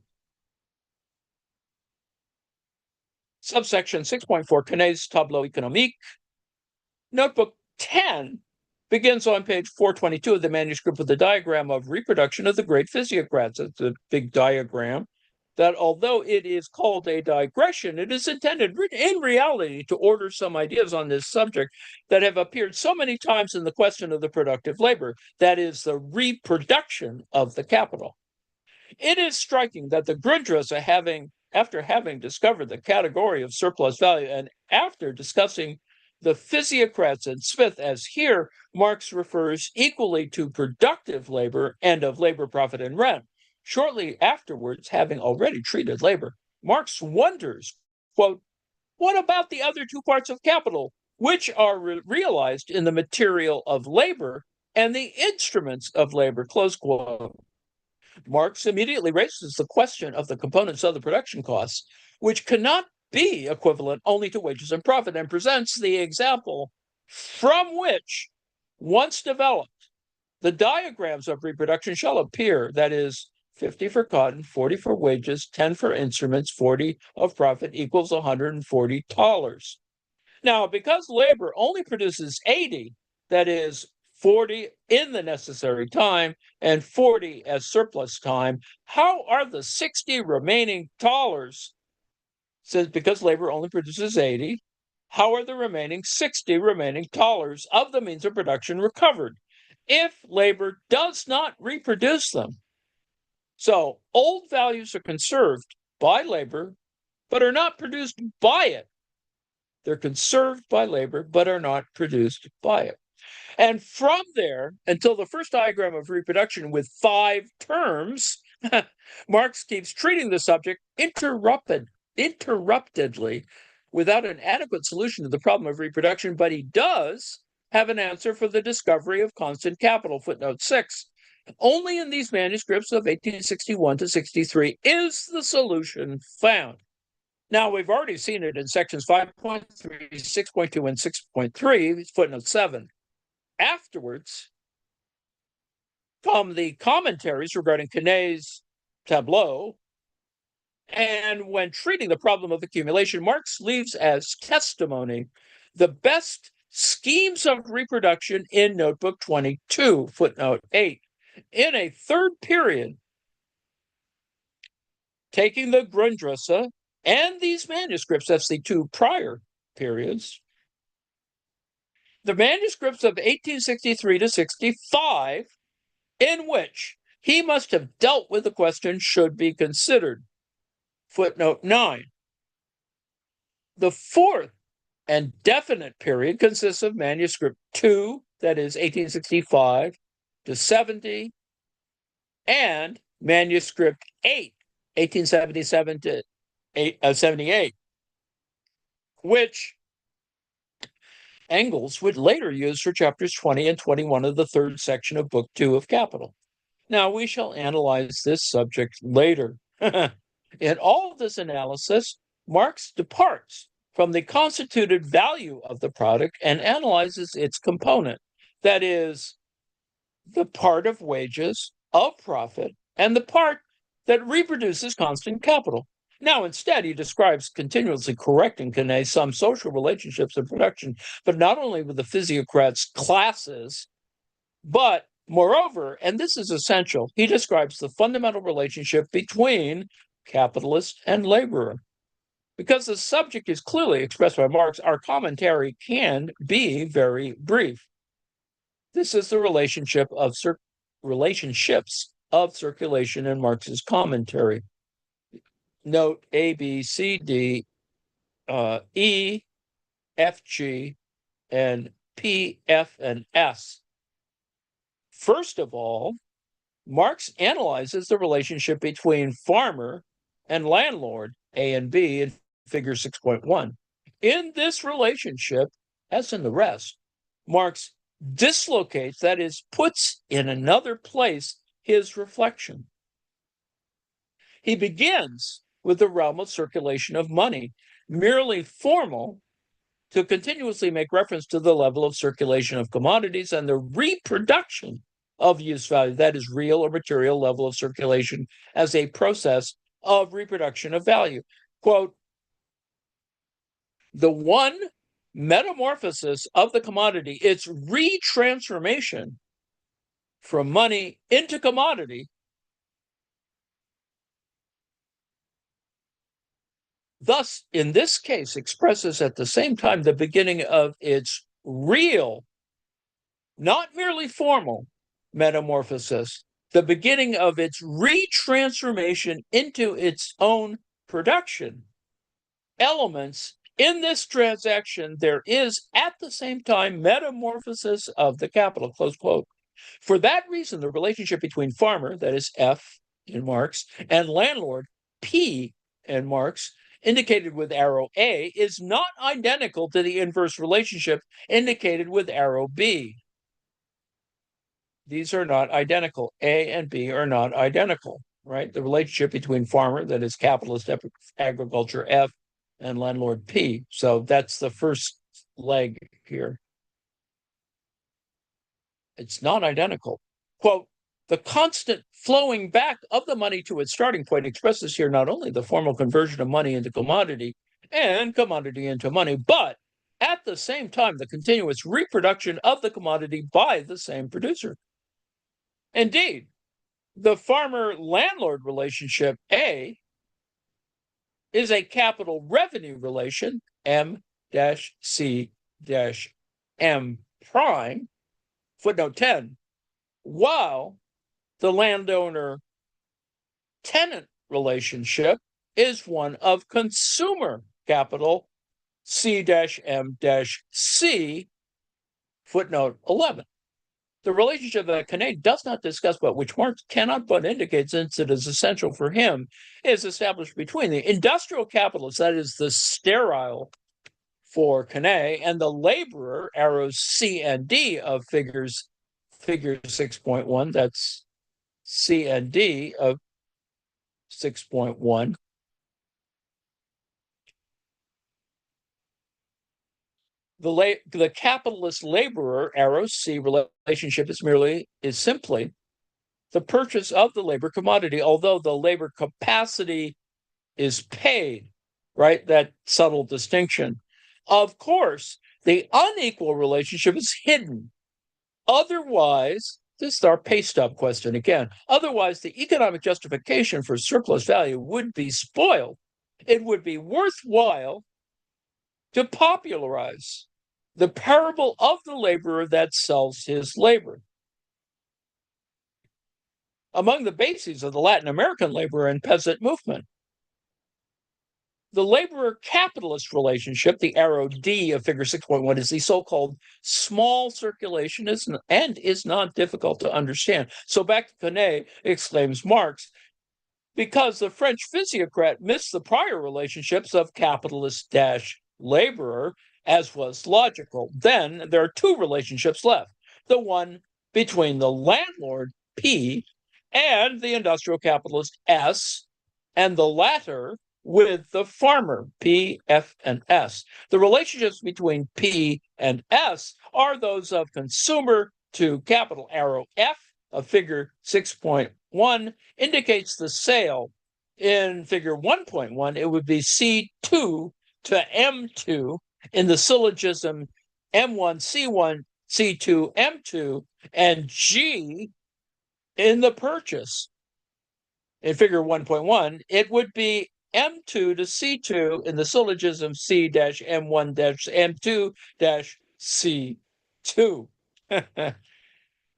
Subsection 6.4, Quenet's Tableau économique. Notebook 10 begins on page 422 of the manuscript with a diagram of reproduction of the great physiocrats. It's a big diagram that, although it is called a digression, it is intended in reality to order some ideas on this subject that have appeared so many times in the question of the productive labor, that is, the reproduction of the capital. It is striking that the Grundrisse, after having discovered the category of surplus value and after discussing the physiocrats and Smith, as here Marx refers equally to productive labor and of labor, profit, and rent, shortly afterwards, having already treated labor, Marx wonders, quote, what about the other two parts of capital, which are realized in the material of labor and the instruments of labor, close quote. Marx immediately raises the question of the components of the production costs, which cannot be equivalent only to wages and profit, and presents the example from which, once developed, the diagrams of reproduction shall appear, that is, 50 for cotton, 40 for wages, 10 for instruments, 40 of profit equals $140. Now, because labor only produces 80, that is 40 in the necessary time and 40 as surplus time, how are the 60 remaining dollars, since because labor only produces 80, how are the remaining 60 remaining dollars of the means of production recovered if labor does not reproduce them? So old values are conserved by labor, but are not produced by it. They're conserved by labor, but are not produced by it. And from there, until the first diagram of reproduction with 5 terms, Marx keeps treating the subject interruptedly without an adequate solution to the problem of reproduction, but he does have an answer for the discovery of constant capital, footnote 6. Only in these manuscripts of 1861 to 63 is the solution found. Now, we've already seen it in sections 5.3, 6.2, and 6.3, footnote 7. Afterwards come the commentaries regarding Quenet's Tableau, and when treating the problem of accumulation, Marx leaves as testimony the best schemes of reproduction in Notebook 22, footnote 8. In a third period, taking the Grundrisse and these manuscripts, that's the 2 prior periods, the manuscripts of 1863 to 65, in which he must have dealt with the question should be considered. Footnote 9. The fourth and definite period consists of manuscript 2, that is 1865 to 70, and manuscript 8, 1877 to 78, which Engels would later use for chapters 20 and 21 of the third section of Book 2 of Capital. Now, we shall analyze this subject later. In all of this analysis, Marx departs from the constituted value of the product and analyzes its component, that is, the part of wages, of profit, and the part that reproduces constant capital. Now, instead, he describes continuously correcting Quenet some social relationships in production, but not only with the physiocrats' classes, but moreover, and this is essential, he describes the fundamental relationship between capitalist and laborer. Because the subject is clearly expressed by Marx, our commentary can be very brief. This is the relationships of circulation in Marx's commentary. Note A, B, C, D, E, F, G, and P, F, and S. First of all, Marx analyzes the relationship between farmer and landlord, A and B, in figure 6.1. In this relationship, as in the rest, Marx dislocates, that is, puts in another place his reflection. He begins with the realm of circulation of money, merely formal to continuously make reference to the level of circulation of commodities and the reproduction of use value, that is, real or material level of circulation as a process of reproduction of value. Quote, the one metamorphosis of the commodity, its retransformation from money into commodity, thus, in this case, expresses at the same time the beginning of its real, not merely formal, metamorphosis, the beginning of its retransformation into its own production. Elements in this transaction, there is at the same time metamorphosis of the capital, close quote. For that reason, the relationship between farmer, that is F in Marx, and landlord, P in Marx, indicated with arrow A, is not identical to the inverse relationship indicated with arrow B. These are not identical. A and B are not identical, right? The relationship between farmer, that is capitalist agriculture F, and landlord P. So that's the first leg here. It's not identical. Quote, the constant flowing back of the money to its starting point expresses here not only the formal conversion of money into commodity and commodity into money, but at the same time, the continuous reproduction of the commodity by the same producer. Indeed, the farmer-landlord relationship, A, is a capital revenue relation, M-C-M prime, footnote 10, while the landowner-tenant relationship is one of consumer capital, C-M-C, footnote 11. The relationship that Kane does not discuss, but which Marx cannot but indicate, since it is essential for him, is established between the industrial capitalist, that is the sterile for Kane, and the laborer, arrows C and D of figure 6.1, that's C and D of 6.1. The capitalist laborer, arrow C, relationship is simply the purchase of the labor commodity, although the labor capacity is paid, right? That subtle distinction. Of course, the unequal relationship is hidden. Otherwise, this is our pay stub question again. Otherwise, the economic justification for surplus value would be spoiled. It would be worthwhile to popularize the parable of the laborer that sells his labor. Among the bases of the Latin American labor and peasant movement, the laborer-capitalist relationship, the arrow D of figure 6.1, is the so-called small circulation and is not difficult to understand. So back to Kane, exclaims Marx, because the French physiocrat missed the prior relationships of capitalist-laborer, as was logical. Then there are two relationships left, the one between the landlord, P, and the industrial capitalist, S, and the latter with the farmer, P, F, and S. The relationships between P and S are those of consumer to capital, arrow F of figure 6.1 indicates the sale. In figure 1.1, it would be C2 to M2 in the syllogism M1, C1, C2, M2, and G in the purchase. In figure 1.1, it would be M2 to C2 in the syllogism C-M1-M2-C2.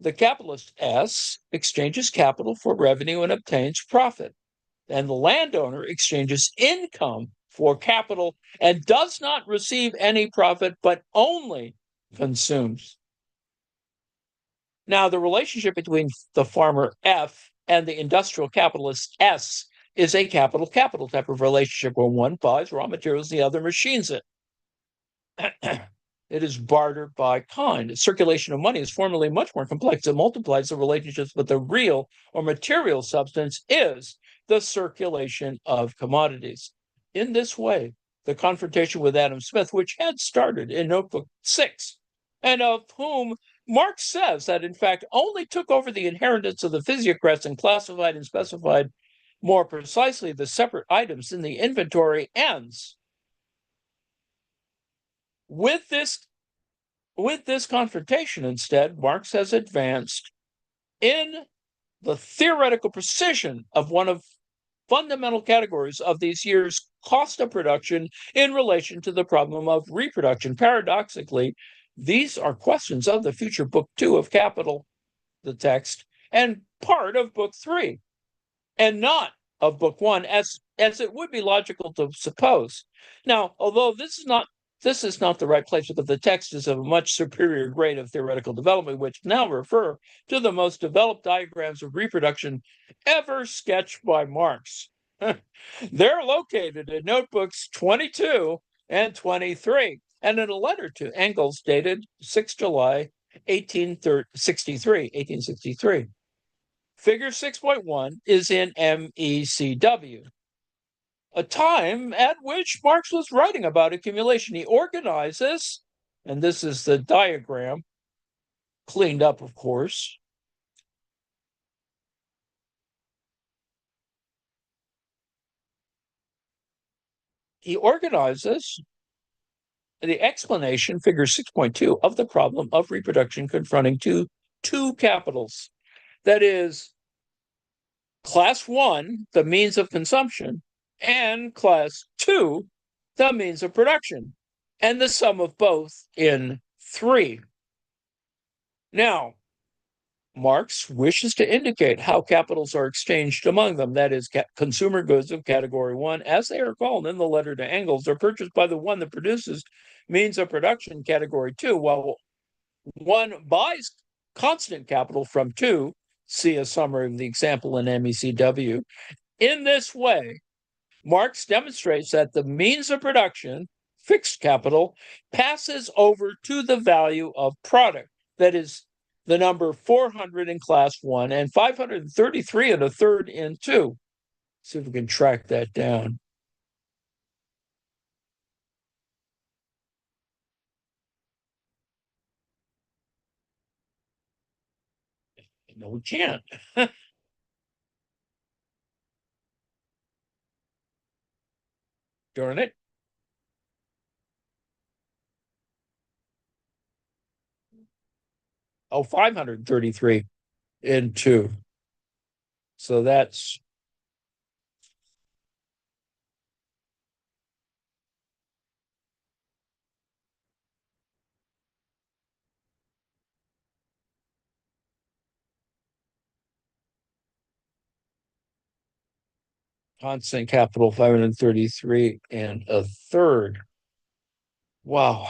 The capitalist S exchanges capital for revenue and obtains profit. And the landowner exchanges income for capital and does not receive any profit, but only consumes. Now, the relationship between the farmer F and the industrial capitalist S is a capital-capital type of relationship where one buys raw materials, the other machines it. It is barter by kind. The circulation of money is formally much more complex. It multiplies the relationships, but the real or material substance is the circulation of commodities. In this way, the confrontation with Adam Smith, which had started in Notebook 6, and of whom Marx says that, in fact, only took over the inheritance of the physiocrats and classified and specified more precisely the separate items in the inventory, ends with this confrontation. Instead, Marx has advanced in the theoretical precision of one of fundamental categories of these years' cost of production in relation to the problem of reproduction. Paradoxically, these are questions of the future Book 2 of Capital, the text, and part of Book 3, and not of Book 1, as it would be logical to suppose. Now, although this is not the right place, because the text is of a much superior grade of theoretical development, which now refer to the most developed diagrams of reproduction ever sketched by Marx. They're located in notebooks 22 and 23, and in a letter to Engels dated 6 July 1863. Figure 6.1 is in MECW, a time at which Marx was writing about accumulation. He organizes, and this is the diagram, cleaned up, of course. He organizes the explanation, figure 6.2, of the problem of reproduction confronting two capitals. That is, class 1, the means of consumption, and class 2, the means of production, and the sum of both in 3. Now, Marx wishes to indicate how capitals are exchanged among them. That is, consumer goods of category 1, as they are called in the letter to Engels, are purchased by the one that produces means of production, category 2, while one buys constant capital from 2. See a summary of the example in MECW. In this way, Marx demonstrates that the means of production, fixed capital, passes over to the value of product. That is, the number 400 in class 1 and 533 and a third in 2. See if we can track that down. No, we can't. Darn it. Oh, 533 in 2. So that's constant capital, 533 and a third. Wow.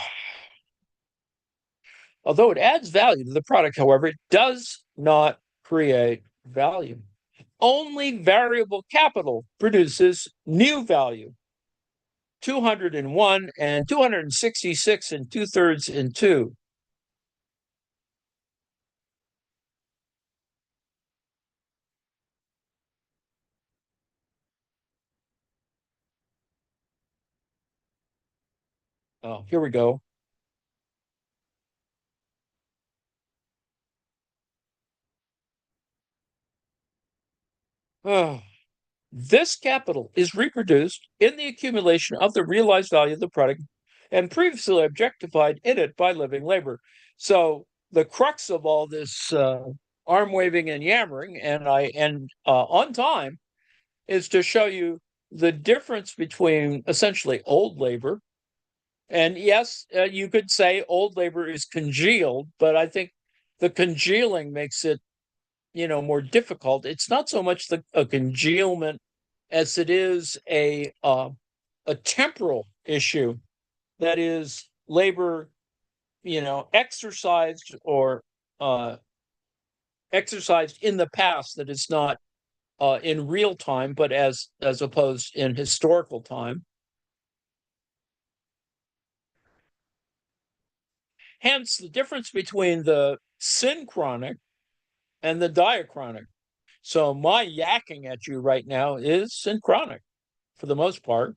Although it adds value to the product, however, it does not create value. Only variable capital produces new value. 201 and 266 and 2/3 in 2. Oh, here we go. Oh. This capital is reproduced in the accumulation of the realized value of the product and previously objectified in it by living labor. So the crux of all this arm waving and yammering, and I end on time, is to show you the difference between essentially old labor. And yes, you could say old labor is congealed, but I think the congealing makes it more difficult. It's not so much a congealment as it is a temporal issue. That is, labor exercised or exercised in the past, that is not in real time, but as opposed in historical time. Hence the difference between the synchronic and the diachronic. So my yakking at you right now is synchronic for the most part.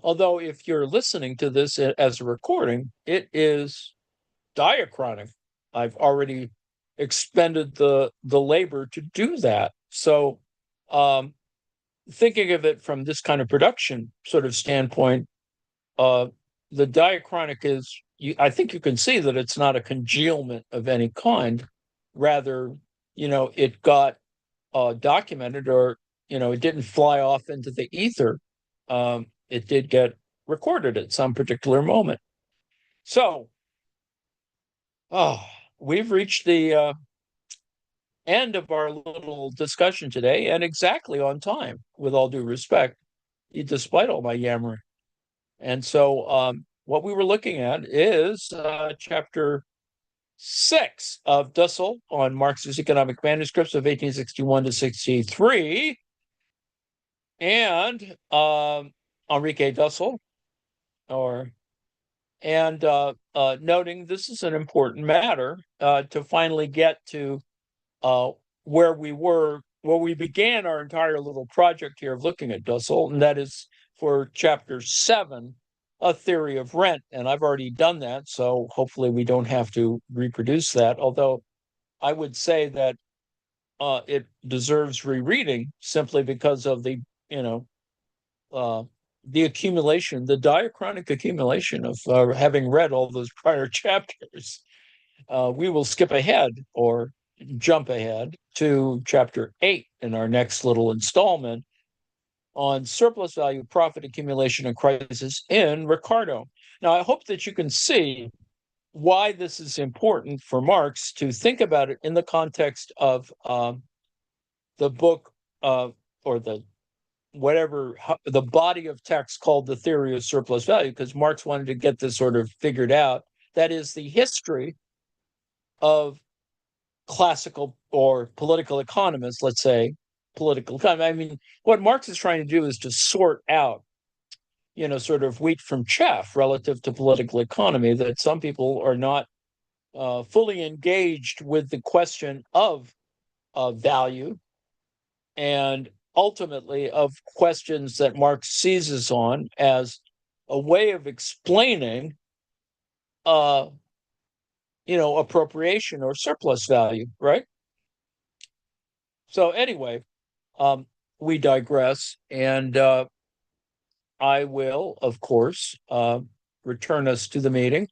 Although if you're listening to this as a recording, it is diachronic. I've already expended the labor to do that. So thinking of it from this kind of production sort of standpoint, the diachronic is, I think you can see that it's not a congealment of any kind. Rather, it got documented, or, it didn't fly off into the ether. It did get recorded at some particular moment. So, we've reached the end of our little discussion today, and exactly on time, with all due respect, despite all my yammering. And so, what we were looking at is chapter 6 of Dussel on Marx's economic manuscripts of 1861 to 63. And Enrique Dussel, noting this is an important matter to finally get to where we began our entire little project here of looking at Dussel, and that is for chapter 7, a theory of rent. And I've already done that, so hopefully we don't have to reproduce that, although I would say that it deserves rereading simply because of the accumulation, the diachronic accumulation of having read all those prior chapters. We will skip ahead, or jump ahead, to chapter 8 in our next little installment on surplus value, profit accumulation, and crisis in Ricardo. Now, I hope that you can see why this is important for Marx to think about it in the context of the book, or the body of text called The Theory of Surplus Value, because Marx wanted to get this sort of figured out. That is the history of classical or political economists, let's say, political economy. I mean, what Marx is trying to do is to sort out, sort of wheat from chaff relative to political economy, that some people are not fully engaged with the question of value, and ultimately of questions that Marx seizes on as a way of explaining appropriation or surplus value, right? So anyway, we digress, and I will, of course, return us to the meeting